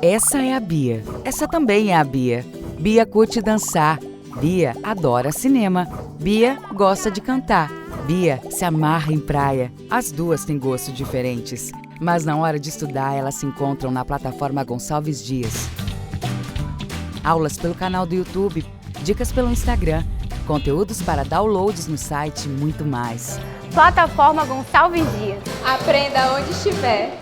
Essa é a Bia. Essa também é a Bia. Bia curte dançar. Bia adora cinema. Bia gosta de cantar. Bia se amarra em praia. As duas têm gostos diferentes. Mas na hora de estudar, elas se encontram na plataforma Gonçalves Dias. Aulas pelo canal do YouTube, dicas pelo Instagram, conteúdos para downloads no site e muito mais. Plataforma Gonçalves Dias. Aprenda onde estiver.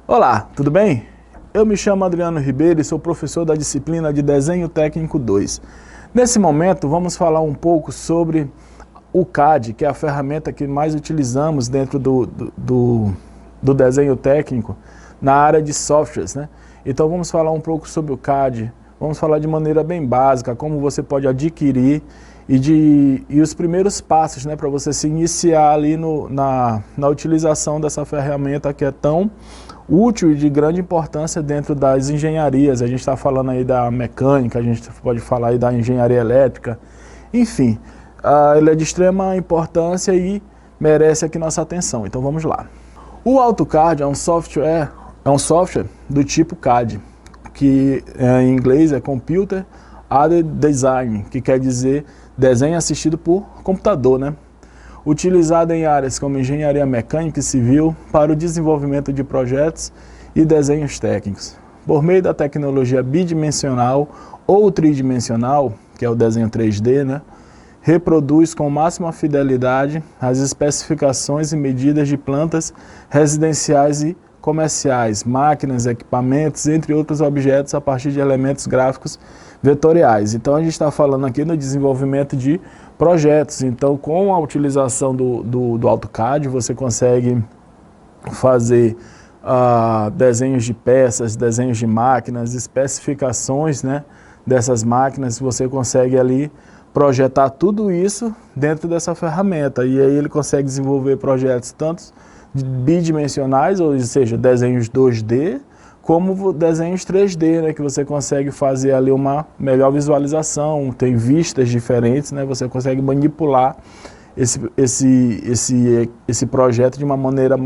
Olá, tudo bem? Eu me chamo Adriano Ribeiro e sou professor da disciplina de Desenho Técnico 2. Nesse momento, vamos falar um pouco sobre o CAD, que é a ferramenta que mais utilizamos dentro do desenho técnico na área de softwares, né? Então vamos falar um pouco sobre o CAD, vamos falar de maneira bem básica, como você pode adquirir e os primeiros passos, né, para você se iniciar ali na utilização dessa ferramenta que é tão útil e de grande importância dentro das engenharias. A gente está falando aí da mecânica, a gente pode falar aí da engenharia elétrica, enfim, ele é de extrema importância e merece aqui nossa atenção. Então vamos lá. O AutoCAD é um software do tipo CAD, que em inglês é Computer Aided Design, que quer dizer desenho assistido por computador, né? Utilizado em áreas como engenharia mecânica e civil para o desenvolvimento de projetos e desenhos técnicos. Por meio da tecnologia bidimensional ou tridimensional, que é o desenho 3D, né, reproduz com máxima fidelidade as especificações e medidas de plantas residenciais e comerciais, máquinas, equipamentos, entre outros objetos a partir de elementos gráficos vetoriais. Então a gente está falando aqui no desenvolvimento de projetos. Então com a utilização do AutoCAD você consegue fazer desenhos de peças, desenhos de máquinas, especificações, né, dessas máquinas. Você consegue ali projetar tudo isso dentro dessa ferramenta e aí ele consegue desenvolver projetos tanto bidimensionais, ou seja, desenhos 2D, como desenhos 3D, né, que você consegue fazer ali uma melhor visualização, tem vistas diferentes, né, você consegue manipular esse projeto de uma maneira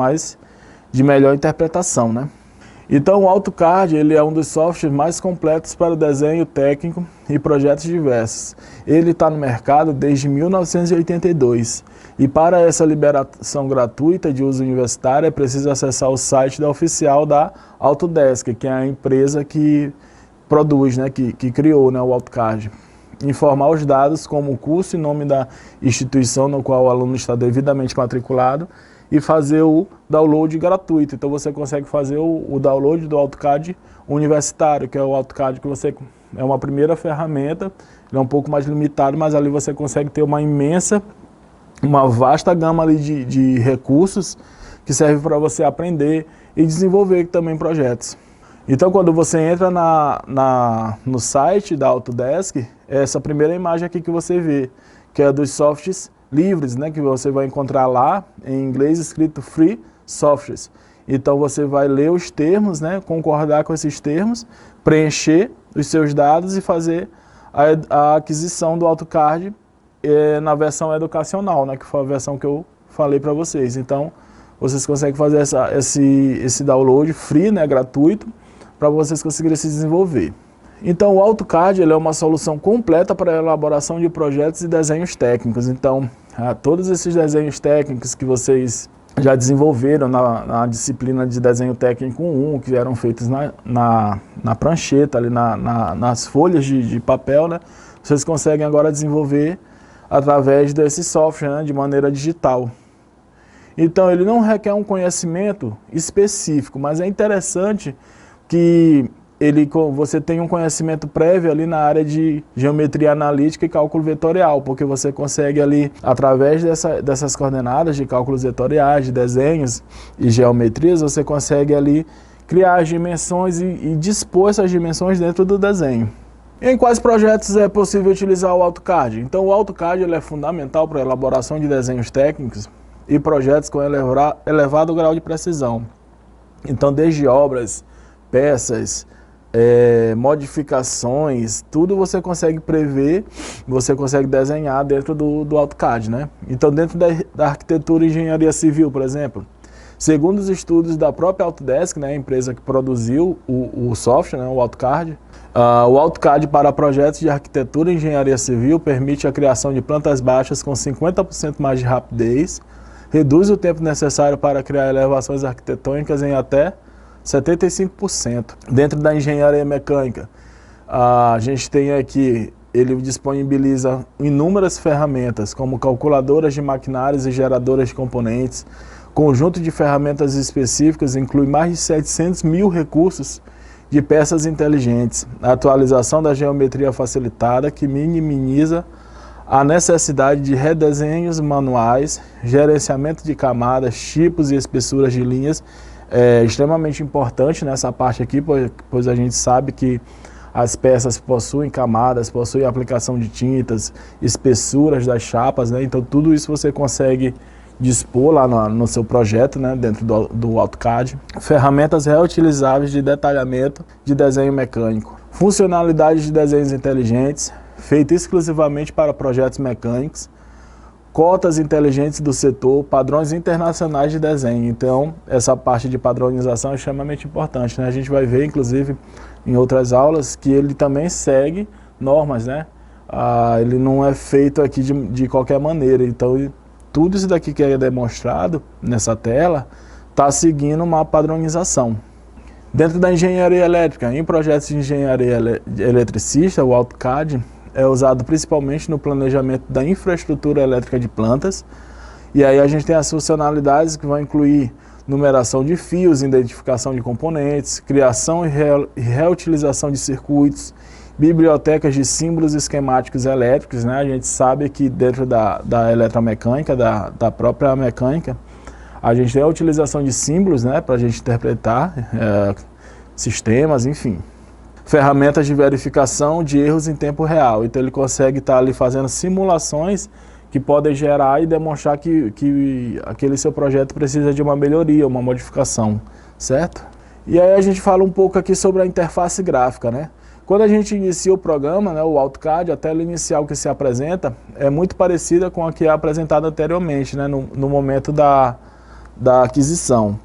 de melhor interpretação, né. Então o AutoCAD ele é um dos softwares mais completos para o desenho técnico e projetos diversos. Ele está no mercado desde 1982 e para essa liberação gratuita de uso universitário é preciso acessar o site oficial da Autodesk, que é a empresa que produz, né, que criou, né, o AutoCAD. Informar os dados como o curso e nome da instituição no qual o aluno está devidamente matriculado e fazer o download gratuito. Então você consegue fazer o download do AutoCAD universitário, que é o AutoCAD que é uma primeira ferramenta, ele é um pouco mais limitado, mas ali você consegue ter uma vasta gama ali de recursos que serve para você aprender e desenvolver também projetos. Então quando você entra no site da Autodesk, é essa primeira imagem aqui que você vê, que é dos softwares livres, né, que você vai encontrar lá, em inglês escrito Free Softwares. Então você vai ler os termos, né, concordar com esses termos, preencher os seus dados e fazer a aquisição do AutoCAD na versão educacional, né, que foi a versão que eu falei para vocês. Então vocês conseguem fazer esse download free, né, gratuito, para vocês conseguirem se desenvolver. Então o AutoCAD ele é uma solução completa para a elaboração de projetos e desenhos técnicos. Então todos esses desenhos técnicos que vocês já desenvolveram na disciplina de desenho técnico 1, que eram feitos na prancheta, ali nas folhas de papel, né, vocês conseguem agora desenvolver através desse software, né, de maneira digital. Então ele não requer um conhecimento específico, mas é interessante que você tem um conhecimento prévio ali na área de geometria analítica e cálculo vetorial, porque você consegue ali, através dessas coordenadas de cálculos vetoriais, de desenhos e geometrias, você consegue ali criar as dimensões e dispor essas dimensões dentro do desenho. Em quais projetos é possível utilizar o AutoCAD? Então o AutoCAD ele é fundamental para a elaboração de desenhos técnicos e projetos com elevado grau de precisão. Então desde obras, peças, modificações, tudo você consegue prever, você consegue desenhar dentro do AutoCAD, né? Então, dentro da arquitetura e engenharia civil, por exemplo, segundo os estudos da própria Autodesk, né, a empresa que produziu o software, né, o AutoCAD, o AutoCAD para projetos de arquitetura e engenharia civil permite a criação de plantas baixas com 50% mais de rapidez, reduz o tempo necessário para criar elevações arquitetônicas em até 75%. Dentro da engenharia mecânica, a gente tem aqui, ele disponibiliza inúmeras ferramentas, como calculadoras de maquinários e geradoras de componentes. Conjunto de ferramentas específicas inclui mais de 700 mil recursos de peças inteligentes. A atualização da geometria facilitada, que minimiza a necessidade de redesenhos manuais, gerenciamento de camadas, tipos e espessuras de linhas, é extremamente importante nessa parte aqui, pois a gente sabe que as peças possuem camadas, possuem aplicação de tintas, espessuras das chapas, né? Então tudo isso você consegue dispor lá no seu projeto, né, dentro do AutoCAD. Ferramentas reutilizáveis de detalhamento de desenho mecânico. Funcionalidades de desenhos inteligentes, feita exclusivamente para projetos mecânicos. Cotas inteligentes do setor, padrões internacionais de desenho. Então, essa parte de padronização é extremamente importante, né? A gente vai ver, inclusive, em outras aulas, que ele também segue normas, né? Ele não é feito aqui de qualquer maneira. Então, tudo isso daqui que é demonstrado nessa tela está seguindo uma padronização. Dentro da engenharia elétrica, em projetos de engenharia eletricista, o AutoCAD é usado principalmente no planejamento da infraestrutura elétrica de plantas. E aí a gente tem as funcionalidades que vão incluir numeração de fios, identificação de componentes, criação e reutilização de circuitos, bibliotecas de símbolos esquemáticos elétricos, né? A gente sabe que dentro da eletromecânica, da própria mecânica, a gente tem a utilização de símbolos, né, para a gente interpretar sistemas, enfim. Ferramentas de verificação de erros em tempo real. Então ele consegue estar ali fazendo simulações que podem gerar e demonstrar que aquele seu projeto precisa de uma melhoria, uma modificação, certo? E aí a gente fala um pouco aqui sobre a interface gráfica, né? Quando a gente inicia o programa, né, o AutoCAD, a tela inicial que se apresenta é muito parecida com a que é apresentada anteriormente, né, no momento da aquisição.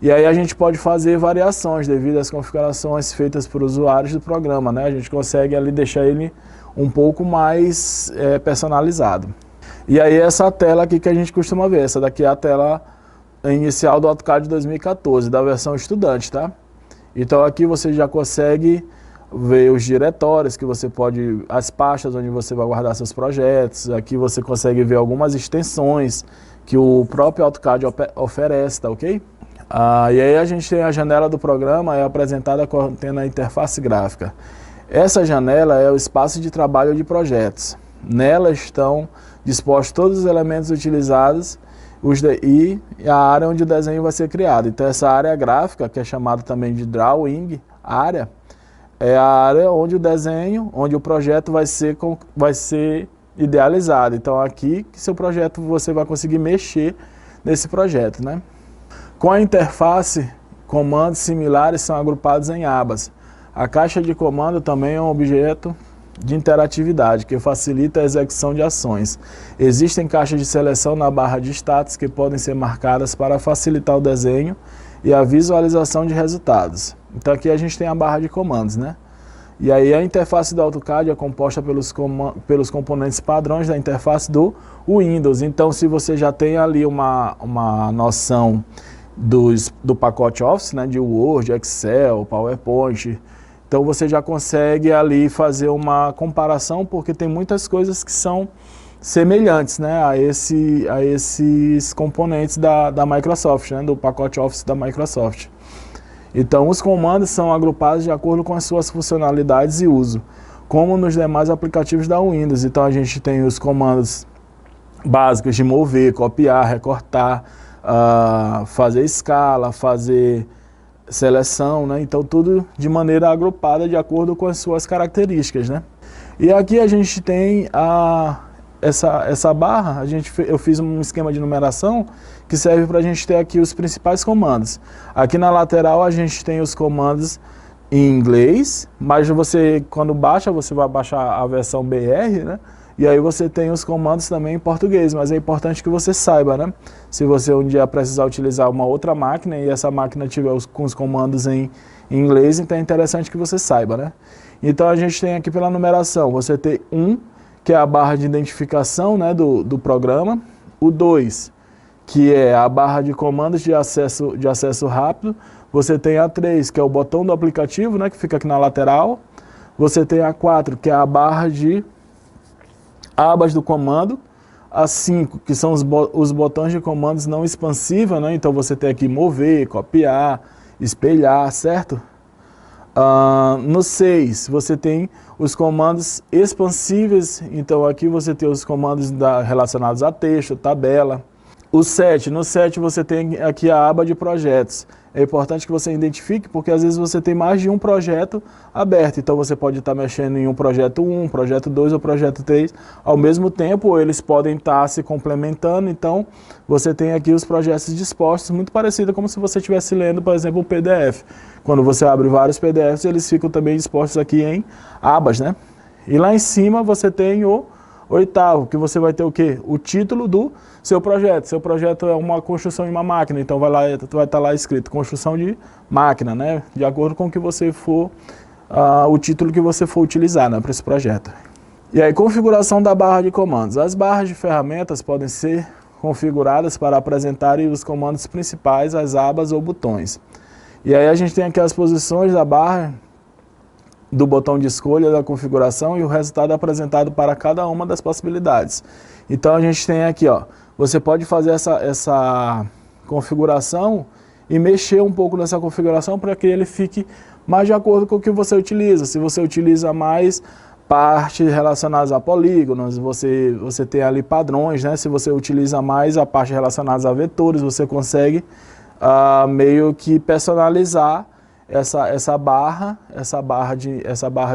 E aí a gente pode fazer variações devido às configurações feitas por usuários do programa, né? A gente consegue ali deixar ele um pouco mais personalizado. E aí essa tela aqui que a gente costuma ver, essa daqui é a tela inicial do AutoCAD 2014, da versão estudante, tá? Então aqui você já consegue ver os diretórios que você pode, as pastas onde você vai guardar seus projetos. Aqui você consegue ver algumas extensões que o próprio AutoCAD oferece, tá ok? E aí a gente tem a janela do programa, é apresentada contendo a interface gráfica. Essa janela é o espaço de trabalho de projetos. Nela estão dispostos todos os elementos utilizados e a área onde o desenho vai ser criado. Então essa área gráfica, que é chamada também de drawing área, é a área onde o desenho, onde o projeto vai ser idealizado. Então aqui que seu projeto você vai conseguir mexer nesse projeto, né? Com a interface, comandos similares são agrupados em abas. A caixa de comando também é um objeto de interatividade que facilita a execução de ações. Existem caixas de seleção na barra de status que podem ser marcadas para facilitar o desenho e a visualização de resultados. Então aqui a gente tem a barra de comandos, né? E aí a interface do AutoCAD é composta pelos componentes padrões da interface do Windows. Então se você já tem ali uma noção do pacote Office, né, de Word, Excel, PowerPoint, então você já consegue ali fazer uma comparação, porque tem muitas coisas que são semelhantes, né, a esses componentes da Microsoft, né, do pacote Office da Microsoft. Então os comandos são agrupados de acordo com as suas funcionalidades e uso, como nos demais aplicativos da Windows. Então a gente tem os comandos básicos de mover, copiar, recortar, fazer escala, fazer seleção, né? Então tudo de maneira agrupada de acordo com as suas características, né? E aqui a gente tem essa barra, eu fiz um esquema de numeração que serve para a gente ter aqui os principais comandos. Aqui na lateral a gente tem os comandos em inglês, mas você, quando baixa, você vai baixar a versão BR, né? E aí você tem os comandos também em português, mas é importante que você saiba, né? Se você um dia precisar utilizar uma outra máquina e essa máquina tiver com os comandos em inglês, então é interessante que você saiba, né? Então a gente tem aqui pela numeração, você tem 1, que é a barra de identificação, né, do programa, o 2, que é a barra de comandos de acesso rápido, você tem a 3, que é o botão do aplicativo, né, que fica aqui na lateral, você tem a 4, que é a barra de abas do comando, a 5, que são os botões de comandos não expansivos, né, então você tem aqui mover, copiar, espelhar, certo? No 6, você tem os comandos expansíveis, então aqui você tem os comandos relacionados a texto, tabela. No 7 você tem aqui a aba de projetos. É importante que você identifique, porque às vezes você tem mais de um projeto aberto. Então você pode estar mexendo em um projeto 1, projeto 2 ou projeto 3 ao mesmo tempo, ou eles podem estar se complementando. Então você tem aqui os projetos dispostos, muito parecido como se você estivesse lendo, por exemplo, um PDF. Quando você abre vários PDFs, eles ficam também dispostos aqui em abas, né? E lá em cima você tem o 8º, que você vai ter o quê? O título do seu projeto. Seu projeto é uma construção de uma máquina, então vai estar lá escrito construção de máquina, né? De acordo com o que você for, o título que você for utilizar, né, para esse projeto. E aí, configuração da barra de comandos. As barras de ferramentas podem ser configuradas para apresentarem os comandos principais, as abas ou botões. E aí a gente tem aqui as posições da barra, do botão de escolha da configuração e o resultado apresentado para cada uma das possibilidades. Então a gente tem aqui, ó, você pode fazer essa configuração e mexer um pouco nessa configuração para que ele fique mais de acordo com o que você utiliza. Se você utiliza mais partes relacionadas a polígonos, você tem ali padrões, né? Se você utiliza mais a parte relacionada a vetores, você consegue meio que personalizar essa barra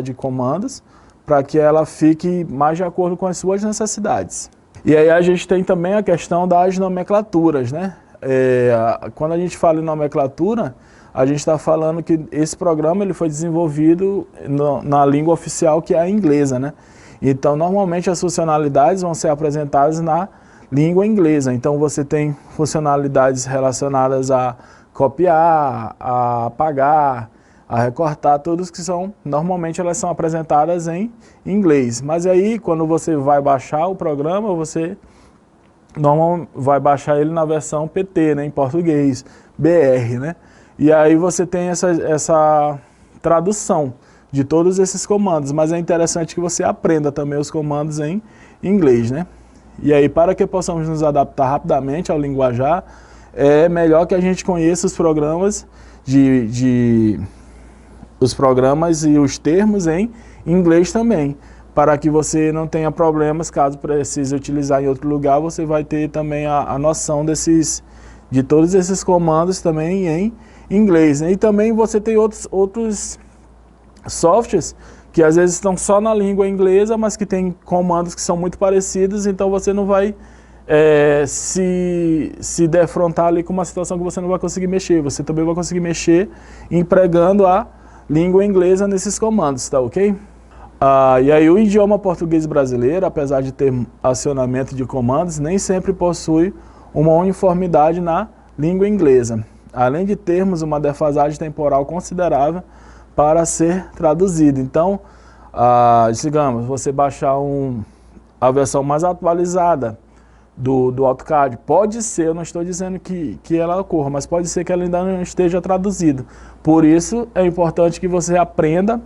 de comandos para que ela fique mais de acordo com as suas necessidades. E aí a gente tem também a questão das nomenclaturas, né? Quando a gente fala em nomenclatura, a gente está falando que esse programa ele foi desenvolvido na língua oficial, que é a inglesa, né? Então, normalmente as funcionalidades vão ser apresentadas na língua inglesa. Então, você tem funcionalidades relacionadas a copiar, a apagar, a recortar, todos que normalmente elas são apresentadas em inglês. Mas aí, quando você vai baixar o programa, você normalmente vai baixar ele na versão PT, né, em português, BR, né? E aí você tem essa tradução de todos esses comandos, mas é interessante que você aprenda também os comandos em inglês, né? E aí, para que possamos nos adaptar rapidamente ao linguajar, é melhor que a gente conheça os programas os programas e os termos em inglês também, para que você não tenha problemas caso precise utilizar em outro lugar. Você vai ter também a noção de todos esses comandos também em inglês, né? E também você tem outros softwares que às vezes estão só na língua inglesa, mas que tem comandos que são muito parecidos, então você não vai se defrontar ali com uma situação que você não vai conseguir mexer. Você também vai conseguir mexer empregando a língua inglesa nesses comandos, tá ok? E aí o idioma português brasileiro, apesar de ter acionamento de comandos, nem sempre possui uma uniformidade na língua inglesa, além de termos uma defasagem temporal considerável para ser traduzido. Então, digamos, você baixar a versão mais atualizada do AutoCAD, pode ser, eu não estou dizendo que ela ocorra, mas pode ser que ela ainda não esteja traduzida. Por isso, é importante que você aprenda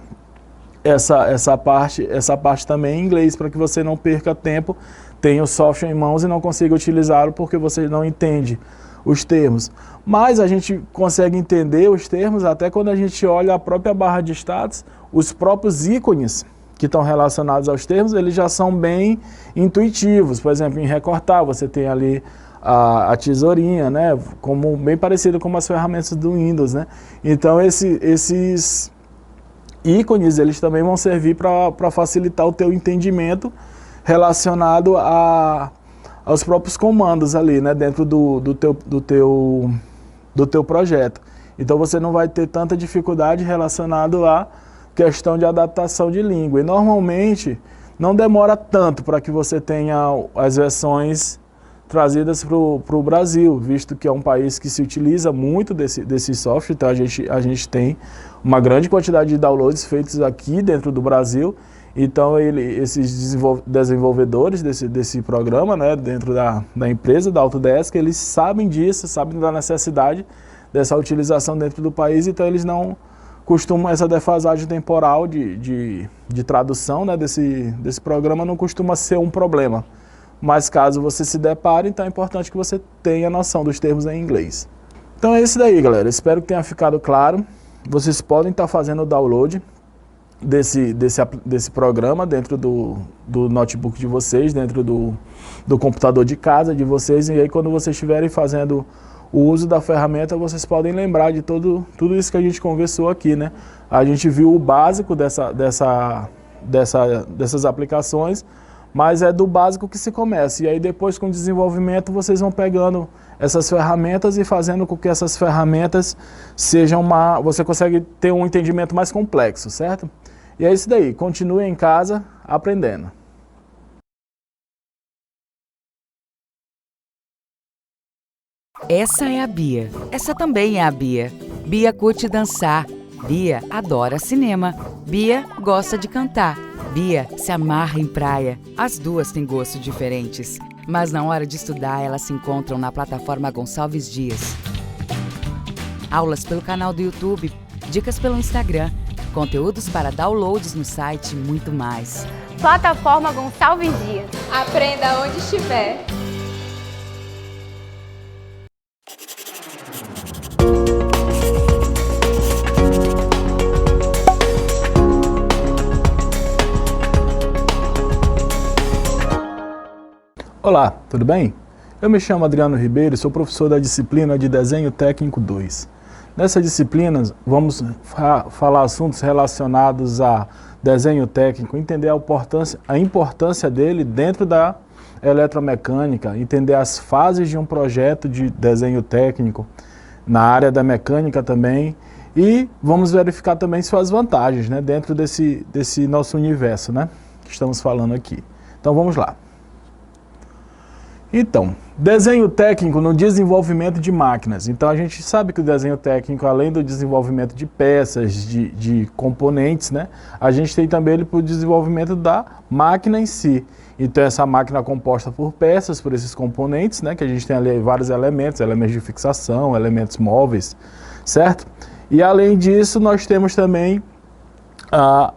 essa parte também em inglês, para que você não perca tempo, tenha o software em mãos e não consiga utilizá-lo porque você não entende os termos. Mas a gente consegue entender os termos até quando a gente olha a própria barra de status, os próprios ícones que estão relacionados aos termos, eles já são bem intuitivos. Por exemplo, em recortar, você tem ali a tesourinha, né, bem parecido com as ferramentas do Windows, né? Então, esses ícones, eles também vão servir para facilitar o teu entendimento relacionado aos próprios comandos ali, né, dentro do teu projeto. Então você não vai ter tanta dificuldade relacionada à questão de adaptação de língua. E normalmente não demora tanto para que você tenha as versões trazidas para o Brasil, visto que é um país que se utiliza muito desse software. Então a gente tem uma grande quantidade de downloads feitos aqui dentro do Brasil. Então esses desenvolvedores desse programa, né, dentro da empresa, da Autodesk, eles sabem disso, sabem da necessidade dessa utilização dentro do país, então eles não costumam, essa defasagem temporal de tradução, né, desse programa não costuma ser um problema. Mas caso você se depare, então é importante que você tenha noção dos termos em inglês. Então é isso daí, galera. Espero que tenha ficado claro. Vocês podem estar fazendo o download desse programa dentro do notebook de vocês, dentro do computador de casa de vocês, e aí quando vocês estiverem fazendo o uso da ferramenta, vocês podem lembrar de tudo isso que a gente conversou aqui, né? A gente viu o básico dessas aplicações, mas é do básico que se começa, e aí depois com o desenvolvimento vocês vão pegando essas ferramentas e fazendo com que essas ferramentas sejam você consegue ter um entendimento mais complexo, certo? E é isso daí, continue em casa aprendendo. Essa é a Bia. Essa também é a Bia. Bia curte dançar. Bia adora cinema. Bia gosta de cantar. Bia se amarra em praia. As duas têm gostos diferentes, mas na hora de estudar elas se encontram na plataforma Gonçalves Dias. Aulas pelo canal do YouTube, dicas pelo Instagram, conteúdos para downloads no site e muito mais. Plataforma Gonçalves Dias. Aprenda onde estiver. Olá, tudo bem? Eu me chamo Adriano Ribeiro e sou professor da disciplina de Desenho Técnico 2. Nessa disciplina, vamos falar assuntos relacionados a desenho técnico, entender a importância dele dentro da eletromecânica, entender as fases de um projeto de desenho técnico, na área da mecânica também, e vamos verificar também suas vantagens, né, dentro desse nosso universo, né, que estamos falando aqui. Então vamos lá. Então, desenho técnico no desenvolvimento de máquinas. Então a gente sabe que o desenho técnico, além do desenvolvimento de peças, de componentes, né, a gente tem também ele para o desenvolvimento da máquina em si. Então essa máquina é composta por peças, por esses componentes, né, que a gente tem ali vários elementos de fixação, elementos móveis, certo? E além disso nós temos também a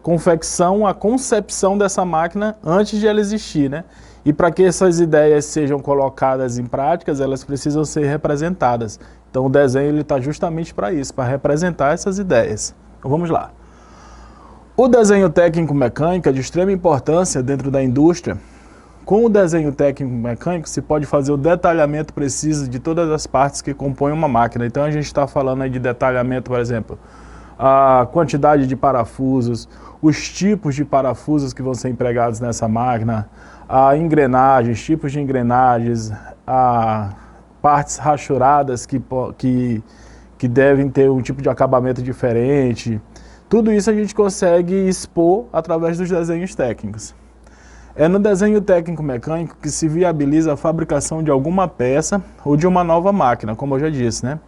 confecção, a concepção dessa máquina antes de ela existir, né? E para que essas ideias sejam colocadas em práticas, elas precisam ser representadas. Então o desenho está justamente para isso, para representar essas ideias. Então vamos lá. O desenho técnico mecânico é de extrema importância dentro da indústria. Com o desenho técnico mecânico se pode fazer o detalhamento preciso de todas as partes que compõem uma máquina. Então a gente está falando aí de detalhamento, por exemplo, a quantidade de parafusos, os tipos de parafusos que vão ser empregados nessa máquina, a engrenagens, tipos de engrenagens, a partes rachuradas que devem ter um tipo de acabamento diferente. Tudo isso a gente consegue expor através dos desenhos técnicos. É no desenho técnico mecânico que se viabiliza a fabricação de alguma peça ou de uma nova máquina, como eu já disse, né?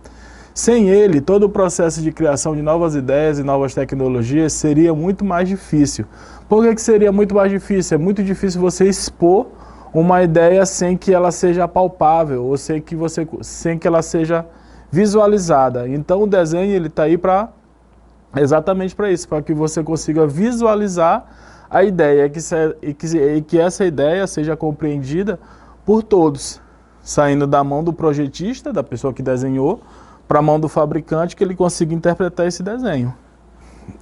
Sem ele, todo o processo de criação de novas ideias e novas tecnologias seria muito mais difícil. Por que seria muito mais difícil? É muito difícil você expor uma ideia sem que ela seja palpável, ou sem que ela seja visualizada. Então o desenho está aí exatamente para isso, para que você consiga visualizar a ideia e que essa ideia seja compreendida por todos, saindo da mão do projetista, da pessoa que desenhou, para a mão do fabricante, que ele consiga interpretar esse desenho.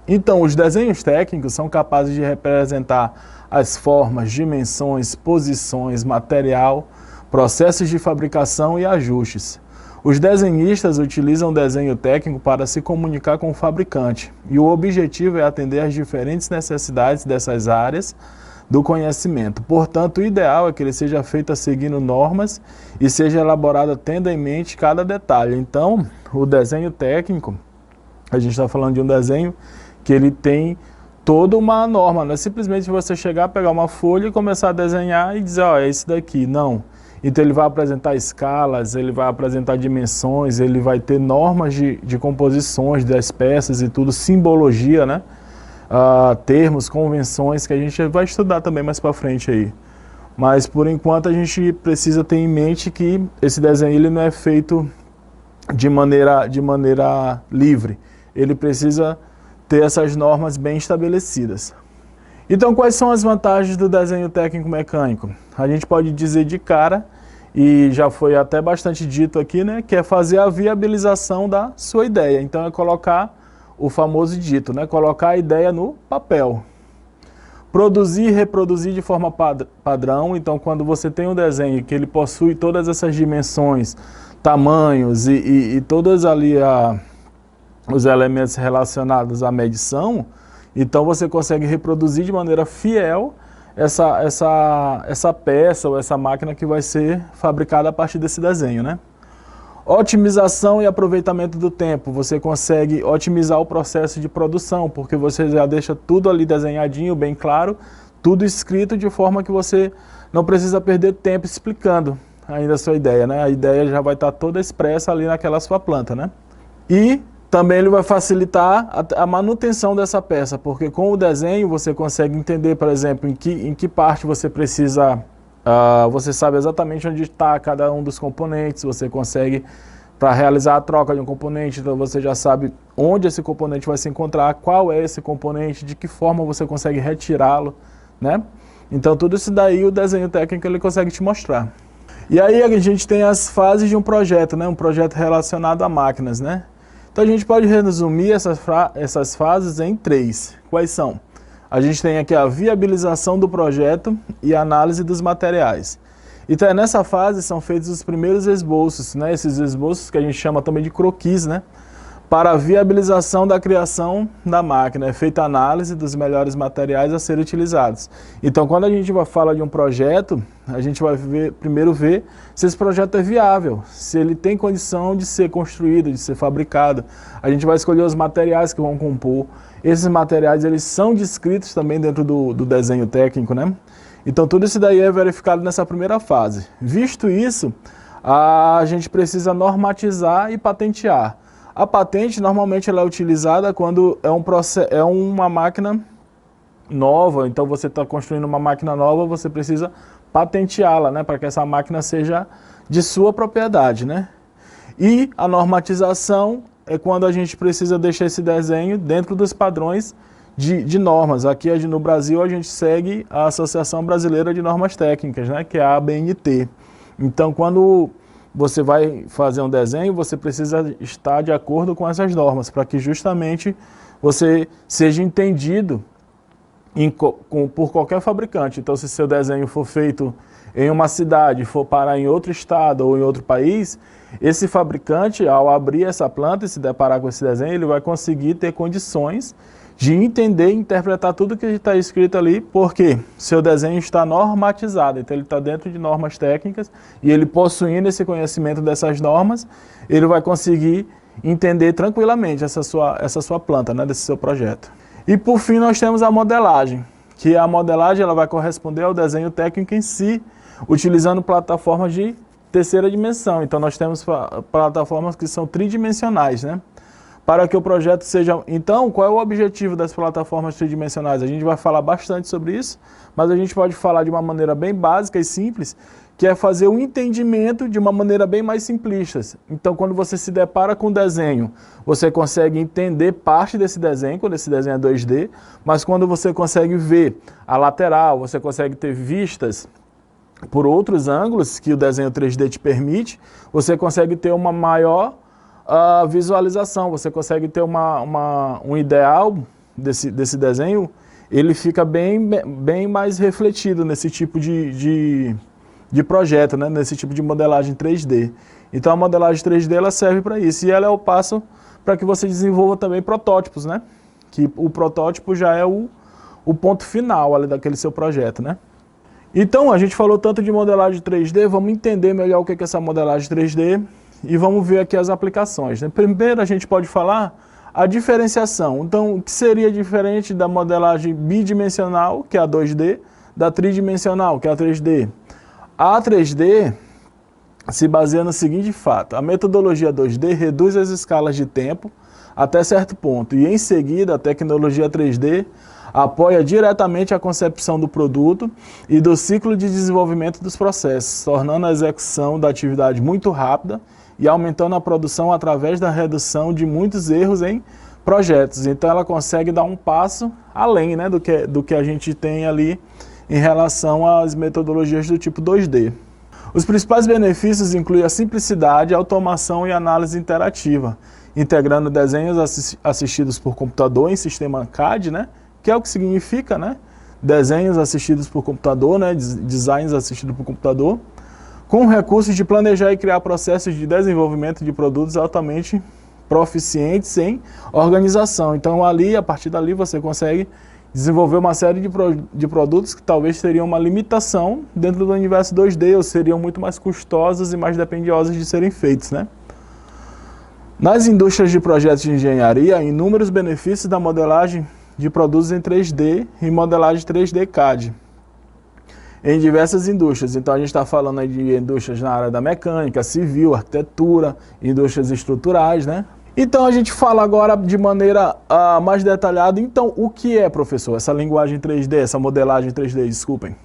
Então, os desenhos técnicos são capazes de representar as formas, dimensões, posições, material, processos de fabricação e ajustes. Os desenhistas utilizam o desenho técnico para se comunicar com o fabricante, e o objetivo é atender às diferentes necessidades dessas áreas do conhecimento. Portanto, o ideal é que ele seja feito seguindo normas e seja elaborado tendo em mente cada detalhe. Então, o desenho técnico, a gente está falando de um desenho que ele tem toda uma norma, não é simplesmente você chegar, pegar uma folha e começar a desenhar e dizer, ó, é esse daqui, não. Então ele vai apresentar escalas, ele vai apresentar dimensões, ele vai ter normas de composições das peças e tudo, simbologia, né? Termos, convenções que a gente vai estudar também mais para frente aí. Mas por enquanto a gente precisa ter em mente que esse desenho ele não é feito de maneira livre, ele precisa ter essas normas bem estabelecidas. Então, quais são as vantagens do desenho técnico-mecânico? A gente pode dizer de cara, e já foi até bastante dito aqui, né, que é fazer a viabilização da sua ideia. Então, é colocar o famoso dito, né, colocar a ideia no papel. Produzir e reproduzir de forma padrão. Então, quando você tem um desenho que ele possui todas essas dimensões, tamanhos e todas ali os elementos relacionados à medição, então você consegue reproduzir de maneira fiel essa peça ou essa máquina que vai ser fabricada a partir desse desenho, né? Otimização e aproveitamento do tempo. Você consegue otimizar o processo de produção, porque você já deixa tudo ali desenhadinho, bem claro, tudo escrito de forma que você não precisa perder tempo explicando ainda a sua ideia, né? A ideia já vai estar toda expressa ali naquela sua planta, né? E também ele vai facilitar a manutenção dessa peça, porque com o desenho você consegue entender, por exemplo, em que parte você precisa, você sabe exatamente onde está cada um dos componentes, você consegue, para realizar a troca de um componente, então você já sabe onde esse componente vai se encontrar, qual é esse componente, de que forma você consegue retirá-lo, né? Então tudo isso daí o desenho técnico ele consegue te mostrar. E aí a gente tem as fases de um projeto, né? Um projeto relacionado a máquinas, né? Então a gente pode resumir essas fases em 3. Quais são? A gente tem aqui a viabilização do projeto e a análise dos materiais. Então nessa fase são feitos os primeiros esboços, né? Esses esboços que a gente chama também de croquis, né? Para a viabilização da criação da máquina, é feita a análise dos melhores materiais a serem utilizados. Então, quando a gente vai falar de um projeto, a gente vai primeiro ver se esse projeto é viável, se ele tem condição de ser construído, de ser fabricado. A gente vai escolher os materiais que vão compor. Esses materiais eles são descritos também dentro do desenho técnico, né? Então, tudo isso daí é verificado nessa primeira fase. Visto isso, a gente precisa normatizar e patentear. A patente, normalmente, ela é utilizada quando é uma máquina nova. Então, você está construindo uma máquina nova, você precisa patenteá-la, né? Para que essa máquina seja de sua propriedade, né? E a normatização é quando a gente precisa deixar esse desenho dentro dos padrões de normas. Aqui no Brasil, a gente segue a Associação Brasileira de Normas Técnicas, né? Que é a ABNT. Então, quando você vai fazer um desenho, você precisa estar de acordo com essas normas, para que justamente você seja entendido por qualquer fabricante. Então, se seu desenho for feito em uma cidade, for parar em outro estado ou em outro país, esse fabricante, ao abrir essa planta e se deparar com esse desenho, ele vai conseguir ter condições de entender e interpretar tudo que está escrito ali, porque seu desenho está normatizado, então ele está dentro de normas técnicas e ele possuindo esse conhecimento dessas normas, ele vai conseguir entender tranquilamente essa sua planta, né, desse seu projeto. E por fim nós temos a modelagem, que a modelagem ela vai corresponder ao desenho técnico em si, utilizando plataformas de terceira dimensão. Então nós temos plataformas que são tridimensionais, né? Para que o projeto seja... Então, qual é o objetivo das plataformas tridimensionais? A gente vai falar bastante sobre isso, mas a gente pode falar de uma maneira bem básica e simples, que é fazer o entendimento de uma maneira bem mais simplista. Então, quando você se depara com o desenho, você consegue entender parte desse desenho, quando esse desenho é 2D, mas quando você consegue ver a lateral, você consegue ter vistas por outros ângulos que o desenho 3D te permite, você consegue ter uma maior visualização, você consegue ter um ideal desse desenho, ele fica bem mais refletido nesse tipo de projeto, né? Nesse tipo de modelagem 3D. Então a modelagem 3D ela serve para isso, e ela é o passo para que você desenvolva também protótipos, né? Que o protótipo já é o o ponto final ali daquele seu projeto, né? Então, a gente falou tanto de modelagem 3D, vamos entender melhor o que é essa modelagem 3D e vamos ver aqui as aplicações, né? Primeiro, a gente pode falar a diferenciação. Então, o que seria diferente da modelagem bidimensional, que é a 2D, da tridimensional, que é a 3D? A 3D se baseia no seguinte fato: a metodologia 2D reduz as escalas de tempo até certo ponto e, em seguida, a tecnologia 3D apoia diretamente a concepção do produto e do ciclo de desenvolvimento dos processos, tornando a execução da atividade muito rápida e aumentando a produção através da redução de muitos erros em projetos. Então ela consegue dar um passo além, né, do que a gente tem ali em relação às metodologias do tipo 2D. Os principais benefícios incluem a simplicidade, a automação e a análise interativa, integrando desenhos assistidos por computador em sistema CAD, né, que é o que significa, né, desenhos assistidos por computador, né, designs assistidos por computador, com recursos de planejar e criar processos de desenvolvimento de produtos altamente proficientes em organização. Então, ali, a partir dali, você consegue desenvolver uma série de produtos que talvez teriam uma limitação dentro do universo 2D ou seriam muito mais custosos e mais dependiosos de serem feitos, né? Nas indústrias de projetos de engenharia, há inúmeros benefícios da modelagem de produtos em 3D e modelagem 3D CAD em diversas indústrias. Então a gente está falando aí de indústrias na área da mecânica, civil, arquitetura, indústrias estruturais, né? Então a gente fala agora de maneira mais detalhada. Então o que é, professor, essa linguagem 3D, essa modelagem 3D, desculpem.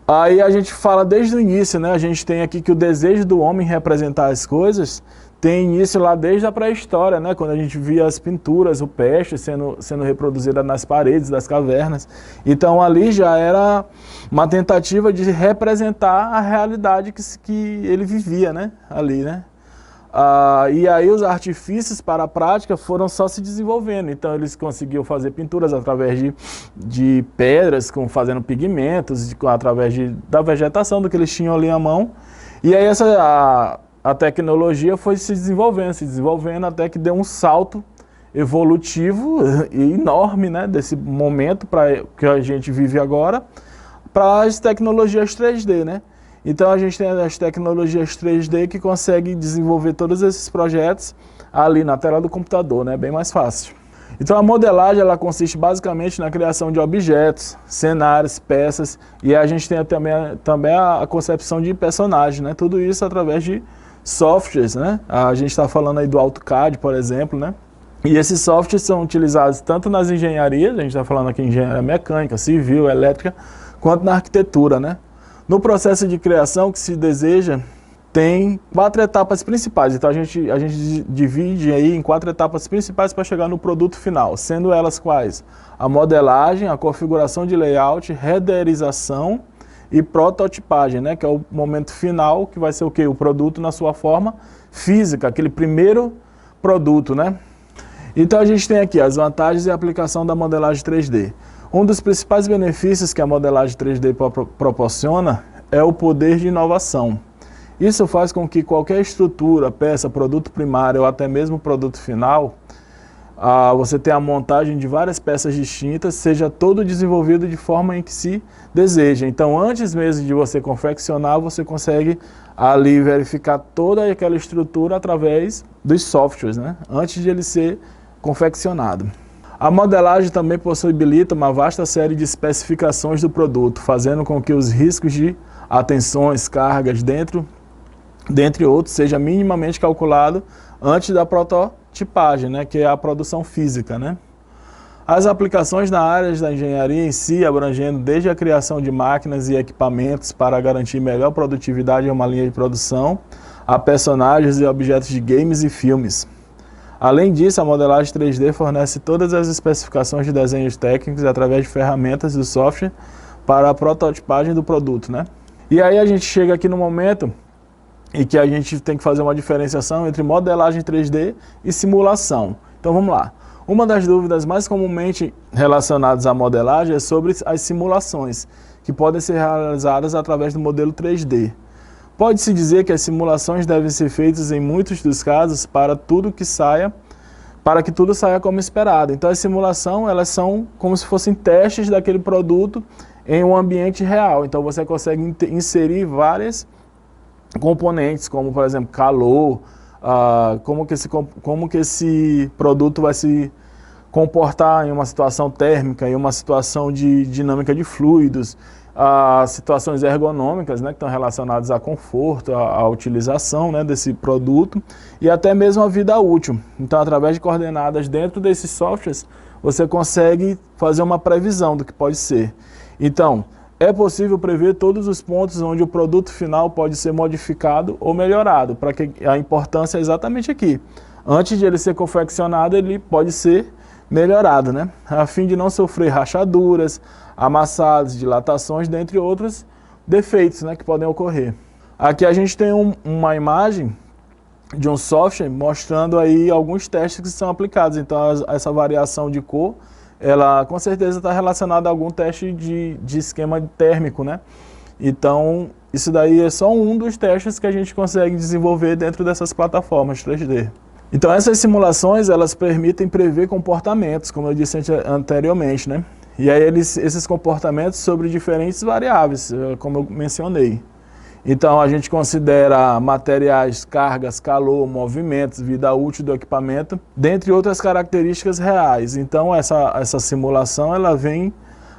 Aí a gente fala desde o início, né? A gente tem aqui que o desejo do homem representar as coisas tem início lá desde a pré-história, né? Quando a gente via as pinturas rupestres sendo reproduzidas nas paredes das cavernas. Então ali já era uma tentativa de representar a realidade que ele vivia, né? Ali, né? E aí os artifícios para a prática foram só se desenvolvendo. Então eles conseguiam fazer pinturas através de pedras, fazendo pigmentos, através da vegetação do que eles tinham ali à mão. E aí a tecnologia foi se desenvolvendo até que deu um salto evolutivo enorme, né, desse momento que a gente vive agora para as tecnologias 3D, né? Então a gente tem as tecnologias 3D que conseguem desenvolver todos esses projetos ali na tela do computador, né? Bem mais fácil. Então a modelagem ela consiste basicamente na criação de objetos, cenários, peças, e a gente tem também a concepção de personagens, né? Tudo isso através de softwares, né? A gente está falando aí do AutoCAD, por exemplo, né? E esses softwares são utilizados tanto nas engenharias, a gente está falando aqui em engenharia mecânica, civil, elétrica, quanto na arquitetura, né? No processo de criação que se deseja, tem 4 etapas principais. Então a gente divide aí em 4 etapas principais para chegar no produto final, sendo elas quais? A modelagem, a configuração de layout, renderização e prototipagem, né? Que é o momento final, que vai ser o quê? O produto na sua forma física, aquele primeiro produto, né? Então a gente tem aqui as vantagens e a aplicação da modelagem 3D. Um dos principais benefícios que a modelagem 3D proporciona é o poder de inovação. Isso faz com que qualquer estrutura, peça, produto primário ou até mesmo produto final, você tenha a montagem de várias peças distintas, seja todo desenvolvido de forma em que se deseja. Então, antes mesmo de você confeccionar, você consegue ali verificar toda aquela estrutura através dos softwares, né? Antes de ele ser confeccionado. A modelagem também possibilita uma vasta série de especificações do produto, fazendo com que os riscos de atenções, cargas, dentre outros, seja minimamente calculado antes da prototipagem, né, que é a produção física, né? As aplicações na área da engenharia em si, abrangendo desde a criação de máquinas e equipamentos para garantir melhor produtividade em uma linha de produção, a personagens e objetos de games e filmes. Além disso, a modelagem 3D fornece todas as especificações de desenhos técnicos através de ferramentas do software para a prototipagem do produto, né? E aí a gente chega aqui no momento em que a gente tem que fazer uma diferenciação entre modelagem 3D e simulação. Então vamos lá. Uma das dúvidas mais comumente relacionadas à modelagem é sobre as simulações, que podem ser realizadas através do modelo 3D. Pode-se dizer que as simulações devem ser feitas em muitos dos casos para para que tudo saia como esperado. Então, as simulações, elas são como se fossem testes daquele produto em um ambiente real. Então, você consegue inserir várias componentes, como, por exemplo, calor, como que esse produto vai se comportar em uma situação térmica, em uma situação de dinâmica de fluidos, situações ergonômicas, né, que estão relacionadas a conforto, a utilização, né, desse produto e até mesmo a vida útil. Então, através de coordenadas dentro desses softwares, você consegue fazer uma previsão do que pode ser. Então, é possível prever todos os pontos onde o produto final pode ser modificado ou melhorado, para que a importância é exatamente aqui. Antes de ele ser confeccionado, ele pode ser melhorado, né, a fim de não sofrer rachaduras, amassados, dilatações, dentre outros defeitos, né, que podem ocorrer. Aqui a gente tem uma imagem de um software mostrando aí alguns testes que são aplicados. Então essa variação de cor, ela com certeza está relacionada a algum teste de esquema térmico, né? Então isso daí é só um dos testes que a gente consegue desenvolver dentro dessas plataformas 3D. Então essas simulações, elas permitem prever comportamentos, como eu disse anteriormente, né? E aí esses comportamentos sobre diferentes variáveis, como eu mencionei. Então a gente considera materiais, cargas, calor, movimentos, vida útil do equipamento, dentre outras características reais. Então essa simulação, ela vem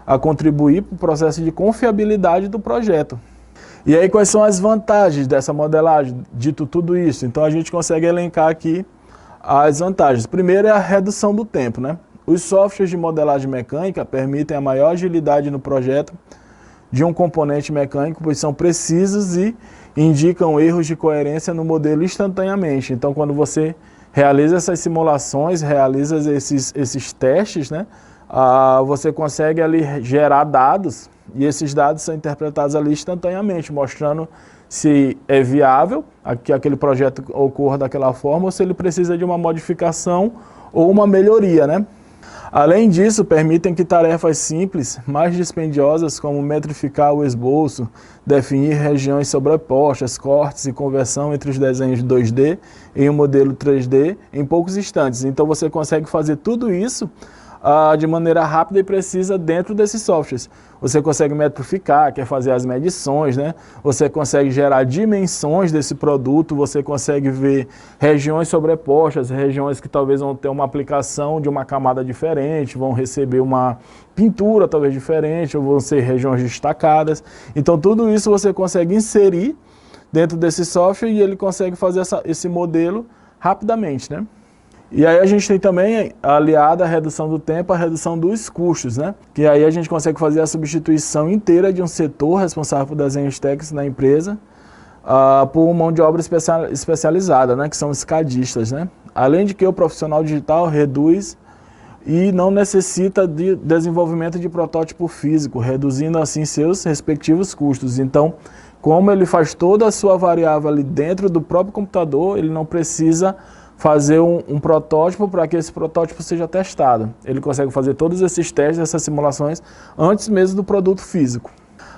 a contribuir para o processo de confiabilidade do projeto. E aí quais são as vantagens dessa modelagem, dito tudo isso? Então a gente consegue elencar aqui as vantagens. Primeiro é a redução do tempo, né? Os softwares de modelagem mecânica permitem a maior agilidade no projeto de um componente mecânico, pois são precisos e indicam erros de coerência no modelo instantaneamente. Então, quando você realiza essas simulações, realiza esses testes, né, você consegue ali gerar dados e esses dados são interpretados ali instantaneamente, mostrando se é viável que aquele projeto ocorra daquela forma ou se ele precisa de uma modificação ou uma melhoria, né? Além disso, permitem que tarefas simples, mais dispendiosas, como metrificar o esboço, definir regiões sobrepostas, cortes e conversão entre os desenhos 2D em um modelo 3D em poucos instantes. Então você consegue fazer tudo isso de maneira rápida e precisa dentro desses softwares. Você consegue metrificar, quer fazer as medições, né? Você consegue gerar dimensões desse produto, você consegue ver regiões sobrepostas, regiões que talvez vão ter uma aplicação de uma camada diferente, vão receber uma pintura talvez diferente, ou vão ser regiões destacadas. Então tudo isso você consegue inserir dentro desse software e ele consegue fazer esse modelo rapidamente, né? E aí a gente tem também, aliada à redução do tempo, a redução dos custos, né? Que aí a gente consegue fazer a substituição inteira de um setor responsável por desenhos técnicos na empresa por mão de obra especializada, né? Que são os CADistas, né? Além de que o profissional digital reduz e não necessita de desenvolvimento de protótipo físico, reduzindo assim seus respectivos custos. Então, como ele faz toda a sua variável ali dentro do próprio computador, ele não precisa fazer um protótipo para que esse protótipo seja testado. Ele consegue fazer todos esses testes, essas simulações, antes mesmo do produto físico.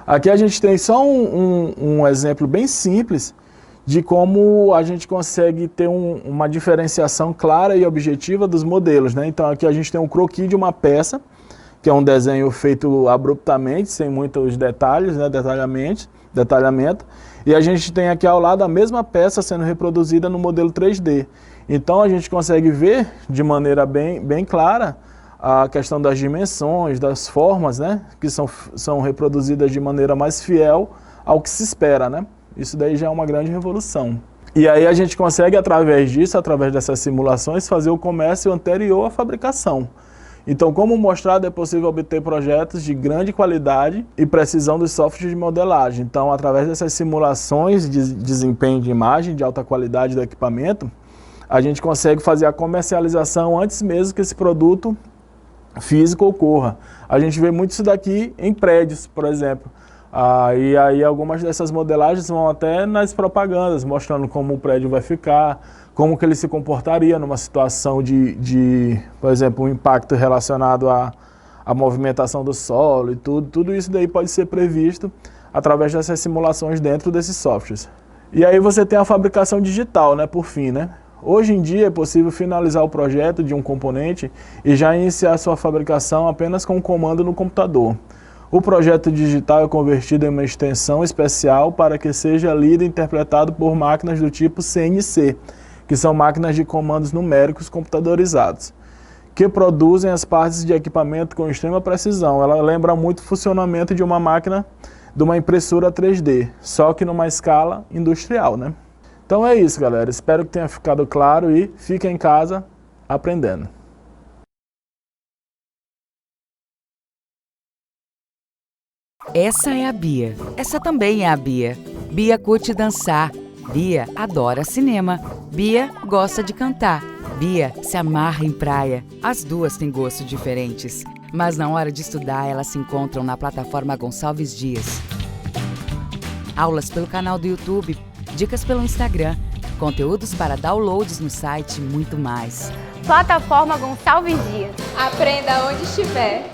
Aqui a gente tem só um exemplo bem simples de como a gente consegue ter uma diferenciação clara e objetiva dos modelos, né? Então aqui a gente tem um croquis de uma peça, que é um desenho feito abruptamente, sem muitos detalhes, né? Detalhamento. E a gente tem aqui ao lado a mesma peça sendo reproduzida no modelo 3D. Então a gente consegue ver de maneira bem clara a questão das dimensões, das formas, né, que são reproduzidas de maneira mais fiel ao que se espera, né? Isso daí já é uma grande revolução. E aí a gente consegue, através disso, através dessas simulações, fazer o comércio anterior à fabricação. Então, como mostrado, é possível obter projetos de grande qualidade e precisão dos softwares de modelagem. Então, através dessas simulações de desempenho de imagem, de alta qualidade do equipamento, a gente consegue fazer a comercialização antes mesmo que esse produto físico ocorra. A gente vê muito isso daqui em prédios, por exemplo. E aí algumas dessas modelagens vão até nas propagandas, mostrando como o prédio vai ficar, como que ele se comportaria numa situação por exemplo, um impacto relacionado à movimentação do solo e tudo isso daí pode ser previsto através dessas simulações dentro desses softwares. E aí você tem a fabricação digital, né, por fim, né? Hoje em dia é possível finalizar o projeto de um componente e já iniciar sua fabricação apenas com um comando no computador. O projeto digital é convertido em uma extensão especial para que seja lido e interpretado por máquinas do tipo CNC, que são máquinas de comandos numéricos computadorizados, que produzem as partes de equipamento com extrema precisão. Ela lembra muito o funcionamento de uma máquina, de uma impressora 3D, só que numa escala industrial, né? Então é isso, galera. Espero que tenha ficado claro e fique em casa aprendendo. Essa é a Bia. Essa também é a Bia. Bia curte dançar. Bia adora cinema. Bia gosta de cantar. Bia se amarra em praia. As duas têm gostos diferentes, mas na hora de estudar elas se encontram na plataforma Gonçalves Dias. Aulas pelo canal do YouTube, dicas pelo Instagram, conteúdos para downloads no site e muito mais. Plataforma Gonçalves Dias. Aprenda onde estiver.